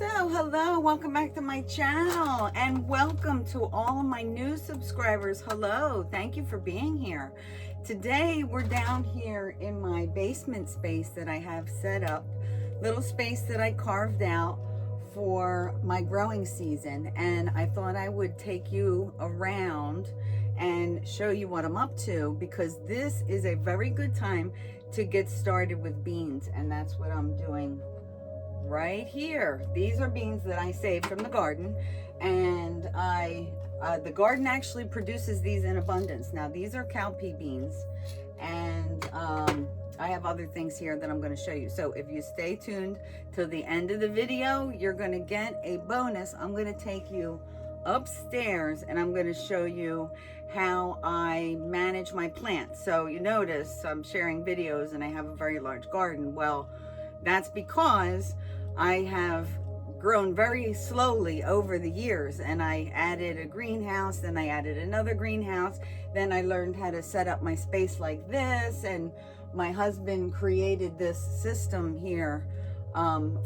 Hello, welcome back to my channel and welcome to all of my new subscribers. Hello, thank you for being here. Today we're down here in my basement space that I have set up, little space that I carved out for my growing season, and I thought I would take you around and show you what I'm up to, because this is a very good time to get started with beans, and that's what I'm doing right here. These are beans that I saved from the garden, and the garden actually produces these in abundance. Now these are cowpea beans, and I have other things here that I'm going to show you. So if you stay tuned till the end of the video, you're going to get a bonus. I'm going to take you upstairs and I'm going to show you how I manage my plants. So you notice I'm sharing videos and I have a very large garden. Well, that's because I have grown very slowly over the years, and I added a greenhouse, then I added another greenhouse, then I learned how to set up my space like this, and my husband created this system here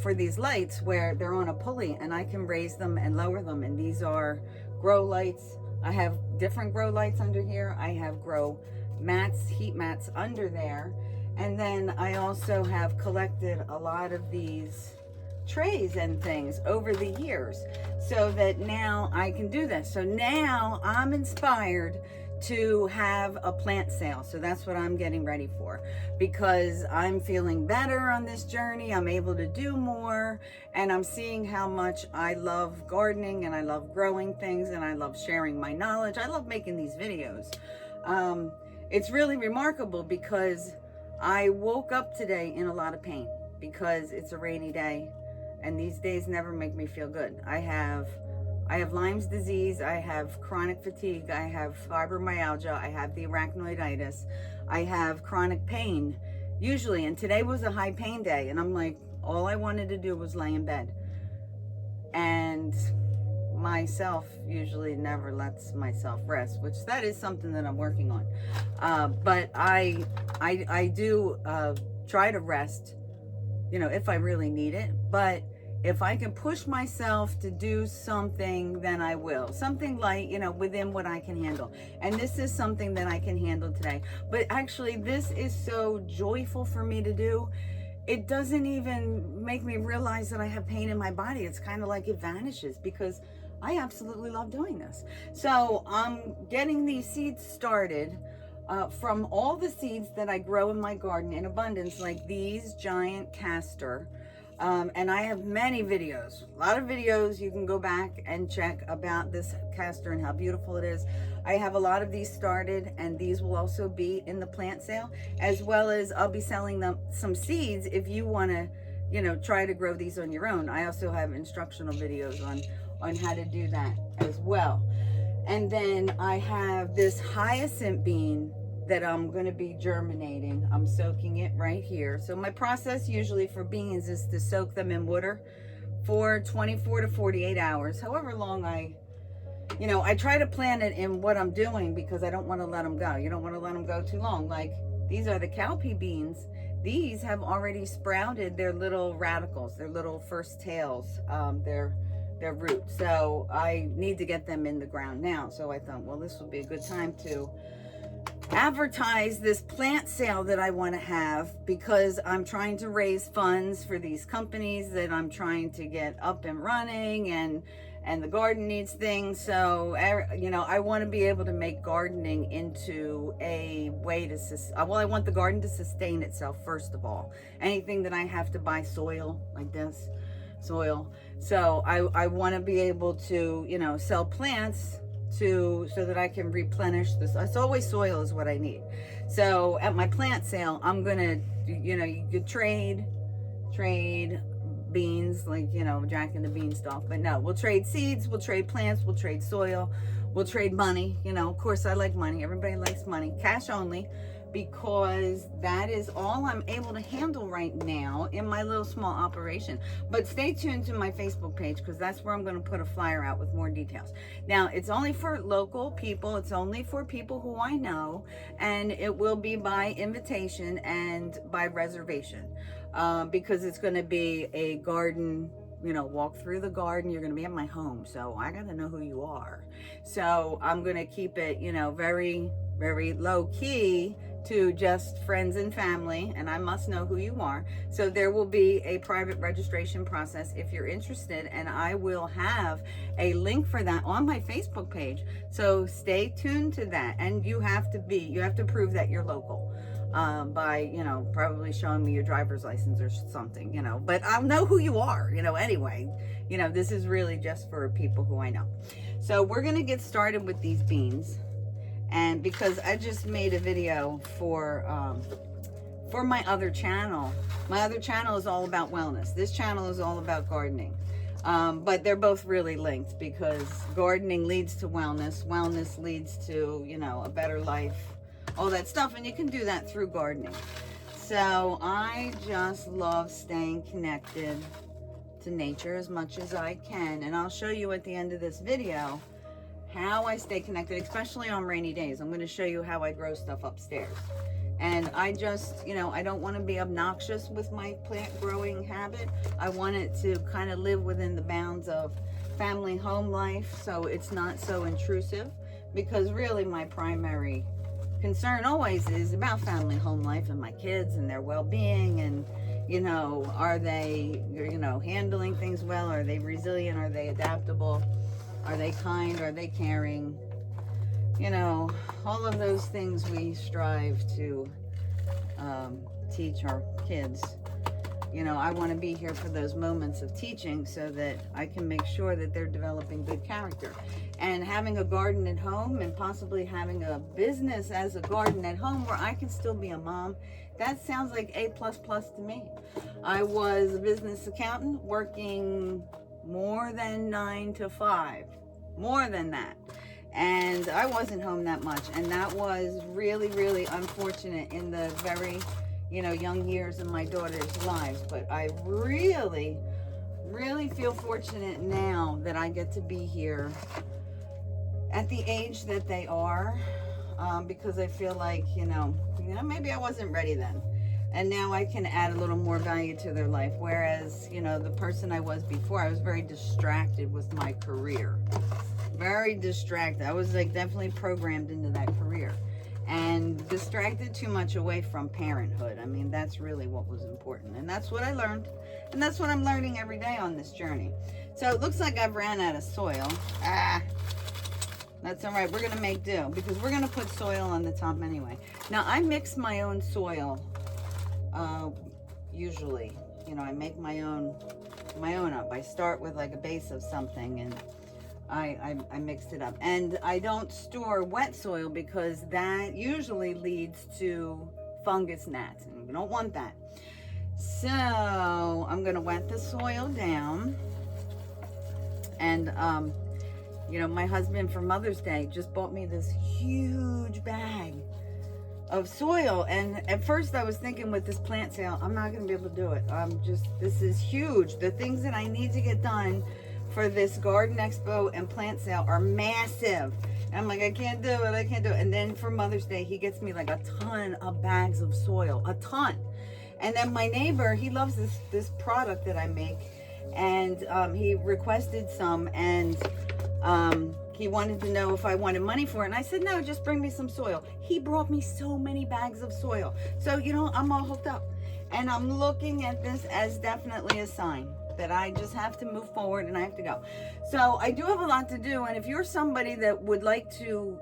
for these lights where they're on a pulley and I can raise them and lower them. And these are grow lights. I have different grow lights under here. I have grow mats, heat mats under there. And then I also have collected a lot of these trays and things over the years so that now I can do this. So now I'm inspired to have a plant sale. So that's what I'm getting ready for, because I'm feeling better on this journey. I'm able to do more, and I'm seeing how much I love gardening and I love growing things and I love sharing my knowledge. I love making these videos. It's really remarkable because I woke up today in a lot of pain because it's a rainy day, and these days never make me feel good. I have Lyme's disease, I have chronic fatigue, I have fibromyalgia, I have the arachnoiditis, I have chronic pain usually, and today was a high pain day, and I'm like, all I wanted to do was lay in bed. And myself usually never lets myself rest, which that is something that I'm working on. But I do try to rest, you know, if I really need it. But if I can push myself to do something, then I will. Something like, you know, within what I can handle. And this is something that I can handle today. But actually, this is so joyful for me to do. It doesn't even make me realize that I have pain in my body. It's kind of like it vanishes because I absolutely love doing this. So I'm getting these seeds started from all the seeds that I grow in my garden in abundance, like these giant castor. And I have many videos, a lot of videos you can go back and check about this castor and how beautiful it is. I have a lot of these started, and these will also be in the plant sale, as well as I'll be selling them some seeds if you want to, you know, try to grow these on your own. I also have instructional videos on how to do that as well. And then I have this hyacinth bean that I'm going to be germinating. I'm soaking it right here. So my process usually for beans is to soak them in water for 24 to 48 hours, however long I try to plan it in what I'm doing, because I don't want to let them go. You don't want to let them go too long. Like these are the cowpea beans. These have already sprouted their little radicals, their little first tails, their roots. So I need to get them in the ground now. So I thought, well, this would be a good time to advertise this plant sale that I want to have, because I'm trying to raise funds for these companies that I'm trying to get up and running, and the garden needs things. So, you know, I want to be able to make gardening into a way to, well, I want the garden to sustain itself first of all. Anything that I have to buy soil like this, soil. So I want to be able to, you know, sell plants so that I can replenish this. It's always soil is what I need. So at my plant sale, I'm gonna, you know, you could trade beans, like, you know, Jack and the Beanstalk. But no, we'll trade seeds, we'll trade plants, we'll trade soil, we'll trade money. You know, of course I like money. Everybody likes money. Cash only, because that is all I'm able to handle right now in my little small operation. But stay tuned to my Facebook page, because that's where I'm going to put a flyer out with more details. Now, it's only for local people. It's only for people who I know, and it will be by invitation and by reservation, because it's going to be a garden walk through the garden. You're going to be at my home, so I got to know who you are. So I'm going to keep it, very, very low key to just friends and family, and I must know who you are. So there will be a private registration process if you're interested, and I will have a link for that on my Facebook page. So stay tuned to that, and you have to prove that you're local by probably showing me your driver's license or something, but I'll know who you are, anyway. This is really just for people who I know. So we're gonna get started with these beans. And because I just made a video for my other channel. My other channel is all about wellness. This channel is all about gardening. But they're both really linked, because gardening leads to wellness. Wellness leads to, a better life, all that stuff. And you can do that through gardening. So I just love staying connected to nature as much as I can. And I'll show you at the end of this video how I stay connected, especially on rainy days. I'm going to show you how I grow stuff upstairs. And I just, I don't want to be obnoxious with my plant growing habit. I want it to kind of live within the bounds of family home life, so it's not so intrusive, because really my primary concern always is about family home life and my kids and their well-being, and are they handling things well? Are they resilient? Are they adaptable? Are they kind? Are they caring? All of those things we strive to teach our kids. I want to be here for those moments of teaching, so that I can make sure that they're developing good character. And having a garden at home, and possibly having a business as a garden at home where I can still be a mom, that sounds like A++ to me. I was a business accountant working more than 9 to 5, more than that. And I wasn't home that much. And that was really, really unfortunate in the very, young years of my daughter's lives. But I really, really feel fortunate now that I get to be here at the age that they are, because I feel like, maybe I wasn't ready then. And now I can add a little more value to their life. Whereas, the person I was before, I was very distracted with my career. Very distracted. I was definitely programmed into that career. And distracted too much away from parenthood. I mean, that's really what was important. And that's what I learned. And that's what I'm learning every day on this journey. So it looks like I've ran out of soil. That's all right. We're going to make do, because we're going to put soil on the top anyway. Now, I mix my own soil. Usually, I make my own up. I start with a base of something, and I mixed it up. And I don't store wet soil, because that usually leads to fungus gnats, and we don't want that. So I'm gonna wet the soil down. And my husband for Mother's Day just bought me this huge bag of soil, and at first I was thinking, with this plant sale, I'm not going to be able to do it. This is huge. The things that I need to get done for this garden expo and plant sale are massive. And I'm like, I can't do it. And then for Mother's Day, he gets me a ton of bags of soil, a ton. And then my neighbor, he loves this product that I make, and he requested some, and he wanted to know if I wanted money for it. And I said, no, just bring me some soil. He brought me so many bags of soil. So, I'm all hooked up. And I'm looking at this as definitely a sign that I just have to move forward, and I have to go. So I do have a lot to do. And if you're somebody that would like to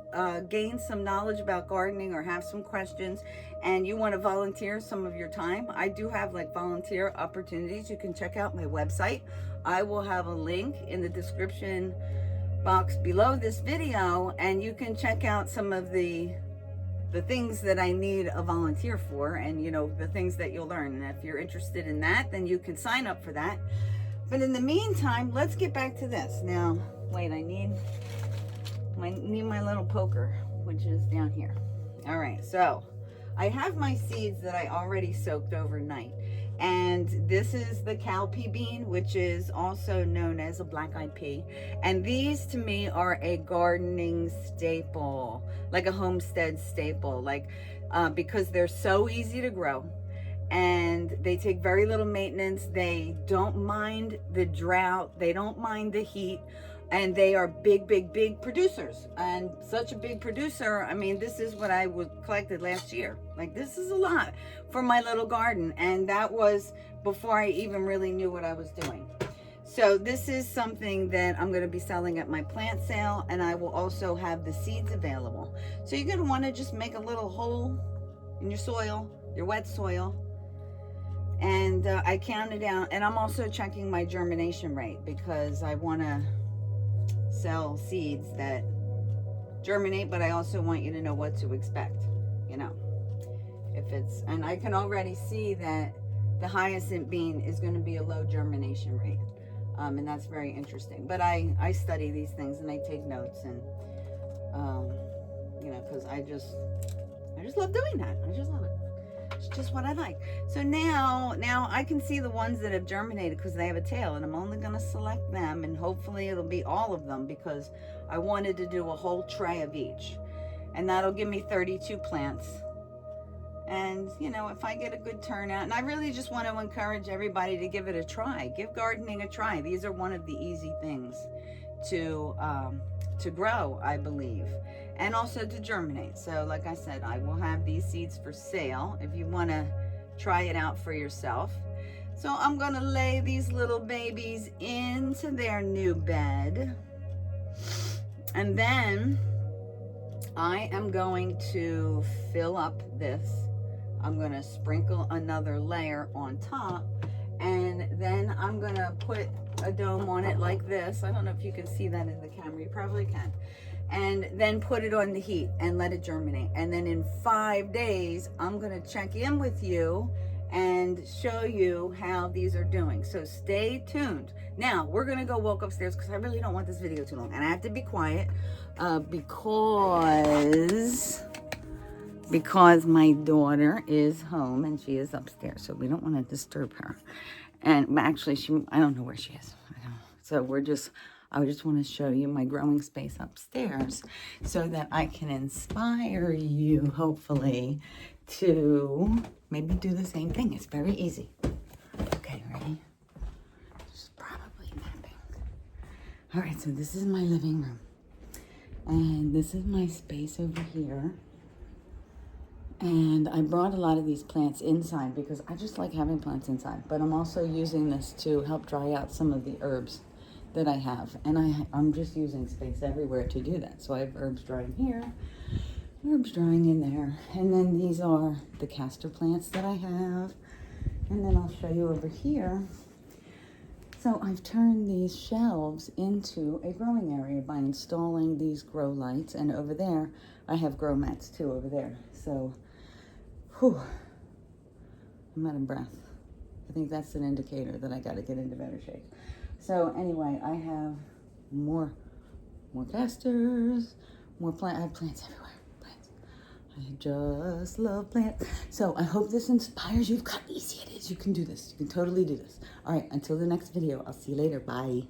gain some knowledge about gardening, or have some questions, and you want to volunteer some of your time, I do have volunteer opportunities. You can check out my website. I will have a link in the description box below this video, and you can check out some of the things that I need a volunteer for, and the things that you'll learn. And if you're interested in that, then you can sign up for that. But in the meantime, let's get back to this. Now, wait, I need my little poker, which is down here. All right, so I have my seeds that I already soaked overnight. And this is the cowpea bean, which is also known as a black-eyed pea. And these to me are a gardening staple, like a homestead staple, because they're so easy to grow. and they take very little maintenance. They don't mind the drought. They don't mind the heat. And they are big, big, big producers. And such a big producer, I mean, this is what I collected last year. Like, this is a lot for my little garden. And that was before I even really knew what I was doing. So this is something that I'm going to be selling at my plant sale. And I will also have the seeds available. So you're going to want to just make a little hole in your soil, your wet soil. And I counted down. And I'm also checking my germination rate because I want to sell seeds that germinate, but I also want you to know what to expect, you know, if it's, and I can already see that the hyacinth bean is going to be a low germination rate, and that's very interesting. But I study these things and I take notes, and you know, because I just love doing that. I just love it. It's just what I like. So now I can see the ones that have germinated because they have a tail, and I'm only going to select them, and hopefully it'll be all of them because I wanted to do a whole tray of each, and that'll give me 32 plants. And you know, if I get a good turnout, and I really just want to encourage everybody to give it a try. Give gardening a try. These are one of the easy things to grow, I believe, and also to germinate. So like I said, I will have these seeds for sale if you want to try it out for yourself. So I'm going to lay these little babies into their new bed, and then I am going to fill up this. I'm going to sprinkle another layer on top, and then I'm going to put a dome on it like this. I don't know if you can see that in the camera. You probably can. And then put it on the heat and let it germinate. And then in 5 days, I'm going to check in with you and show you how these are doing. So stay tuned. Now, we're going to go walk upstairs because I really don't want this video too long. And I have to be quiet because my daughter is home and she is upstairs. So we don't want to disturb her. And actually, I don't know where she is. So I just want to show you my growing space upstairs so that I can inspire you, hopefully, to maybe do the same thing. It's very easy. Okay, ready? She's probably napping. All right, so this is my living room. And this is my space over here. And I brought a lot of these plants inside because I just like having plants inside. But I'm also using this to help dry out some of the herbs that I have. And I'm just using space everywhere to do that. So I have herbs drying here, herbs drying in there. And then these are the castor plants that I have. And then I'll show you over here. So I've turned these shelves into a growing area by installing these grow lights. And over there, I have grow mats too over there. So, whew, I'm out of breath. I think that's an indicator that I got to get into better shape. So anyway, I have more casters, more plants. I have plants everywhere. Plants. I just love plants. So I hope this inspires you. Look how easy it is. You can do this. You can totally do this. All right, until the next video, I'll see you later. Bye.